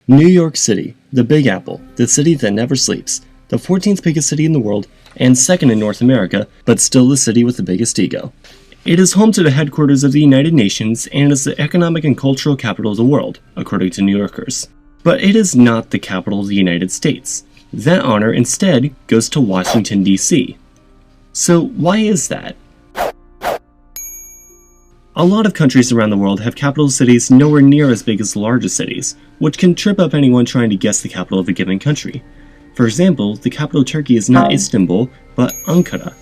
New York City, the Big Apple, the city that never sleeps, the 14th biggest city in the world, and second in North America, but still the city with the biggest ego. It is home to the headquarters of the United Nations and is the economic and cultural capital of the world, according to New Yorkers. But it is not the capital of the United States. That honor instead goes to Washington, D.C. So why is that? A lot of countries around the world have capital cities nowhere near as big as the largest cities, which can trip up anyone trying to guess the capital of a given country. For example, the capital of Turkey is not Istanbul, but Ankara.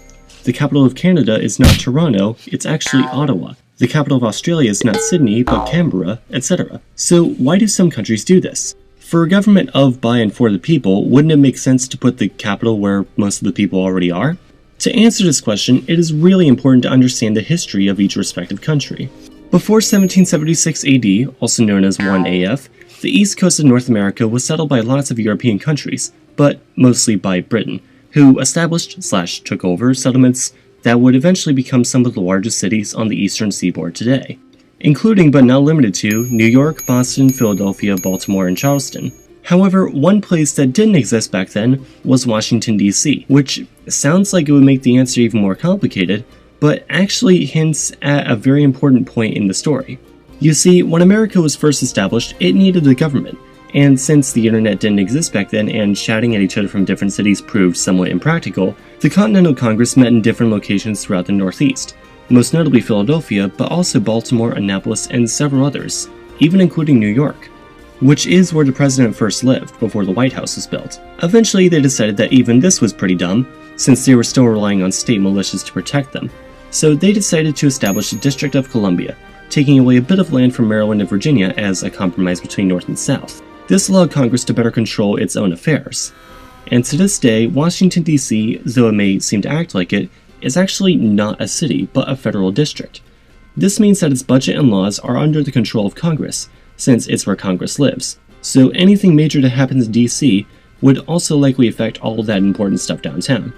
The capital of Canada is not Toronto, it's actually Ottawa. The capital of Australia is not Sydney, but Canberra, etc. So why do some countries do this? For a government of, by, and for the people, wouldn't it make sense to put the capital where most of the people already are? To answer this question, it is really important to understand the history of each respective country. Before 1776 AD, also known as 1 AF, the east coast of North America was settled by lots of European countries, but mostly by Britain, who established/took over settlements that would eventually become some of the largest cities on the eastern seaboard today, including but not limited to New York, Boston, Philadelphia, Baltimore, and Charleston. However, one place that didn't exist back then was Washington, D.C., which sounds like it would make the answer even more complicated, but actually hints at a very important point in the story. You see, when America was first established, it needed a government, and since the internet didn't exist back then and shouting at each other from different cities proved somewhat impractical, the Continental Congress met in different locations throughout the Northeast, most notably Philadelphia, but also Baltimore, Annapolis, and several others, even including New York, which is where the president first lived before the White House was built. Eventually, they decided that even this was pretty dumb, since they were still relying on state militias to protect them, so they decided to establish the District of Columbia, taking away a bit of land from Maryland and Virginia as a compromise between North and South. This allowed Congress to better control its own affairs. And to this day, Washington, D.C., though it may seem to act like it, is actually not a city, but a federal district. This means that its budget and laws are under the control of Congress, since it's where Congress lives. So anything major that happens in D.C. would also likely affect all of that important stuff downtown.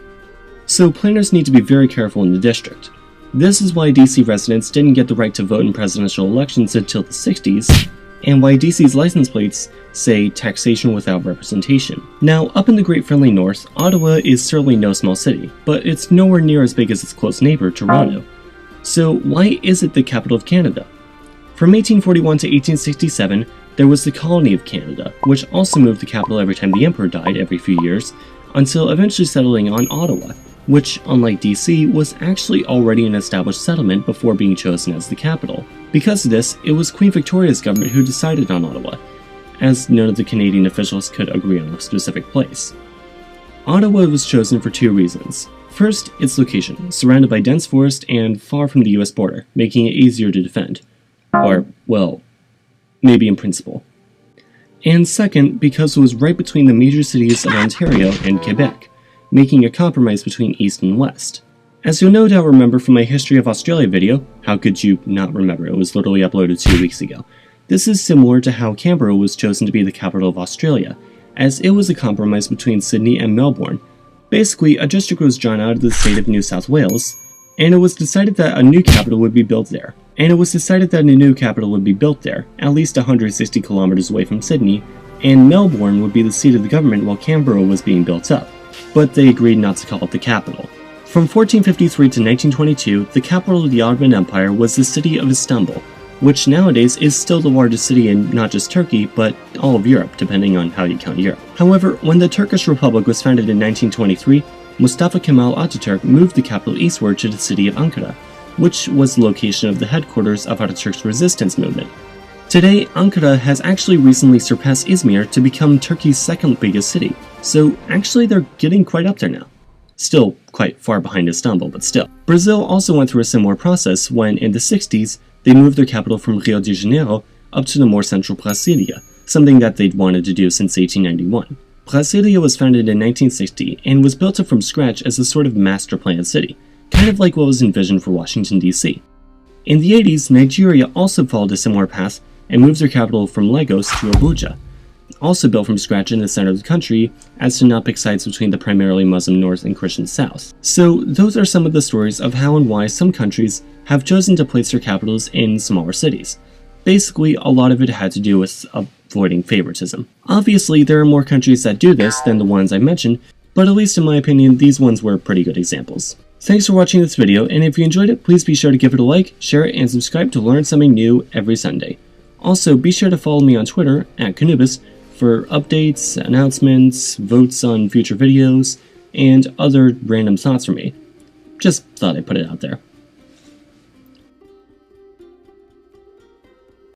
So planners need to be very careful in the district. This is why D.C. residents didn't get the right to vote in presidential elections until the 60s, and why D.C.'s license plates say taxation without representation. Now, up in the Great Friendly North, Ottawa is certainly no small city, but it's nowhere near as big as its close neighbor, Toronto. So why is it the capital of Canada? From 1841 to 1867, there was the Colony of Canada, which also moved the capital every time the emperor died every few years, until eventually settling on Ottawa, which, unlike DC, was actually already an established settlement before being chosen as the capital. Because of this, it was Queen Victoria's government who decided on Ottawa, as none of the Canadian officials could agree on a specific place. Ottawa was chosen for two reasons. First, its location, surrounded by dense forest and far from the US border, making it easier to defend. Or, well, maybe in principle. And second, because it was right between the major cities of Ontario and Quebec, making a compromise between East and West. As you'll no doubt remember from my History of Australia video, how could you not remember, it was literally uploaded 2 weeks ago, this is similar to how Canberra was chosen to be the capital of Australia, as it was a compromise between Sydney and Melbourne. Basically, a district was drawn out of the state of New South Wales, and it was decided that a new capital would be built there. At least 160 kilometers away from Sydney, and Melbourne would be the seat of the government while Canberra was being built up, but they agreed not to call it the capital. From 1453 to 1922, the capital of the Ottoman Empire was the city of Istanbul, which nowadays is still the largest city in not just Turkey, but all of Europe, depending on how you count Europe. However, when the Turkish Republic was founded in 1923, Mustafa Kemal Ataturk moved the capital eastward to the city of Ankara, which was the location of the headquarters of Ataturk's resistance movement. Today, Ankara has actually recently surpassed Izmir to become Turkey's second biggest city, so actually they're getting quite up there now. Still quite far behind Istanbul, but still. Brazil also went through a similar process when, in the 60s, they moved their capital from Rio de Janeiro up to the more central Brasilia, something that they'd wanted to do since 1891. Brasilia was founded in 1960 and was built up from scratch as a sort of master planned city, kind of like what was envisioned for Washington, D.C. In the 80s, Nigeria also followed a similar path and moved their capital from Lagos to Abuja, also built from scratch in the center of the country as to not pick sides between the primarily Muslim North and Christian South. So those are some of the stories of how and why some countries have chosen to place their capitals in smaller cities. Basically, a lot of it had to do with avoiding favoritism. Obviously, there are more countries that do this than the ones I mentioned, but at least in my opinion, these ones were pretty good examples. Thanks for watching this video, and if you enjoyed it, please be sure to give it a like, share it, and subscribe to learn something new every Sunday. Also, be sure to follow me on Twitter, @Canubis, for updates, announcements, votes on future videos, and other random thoughts from me. Just thought I'd put it out there.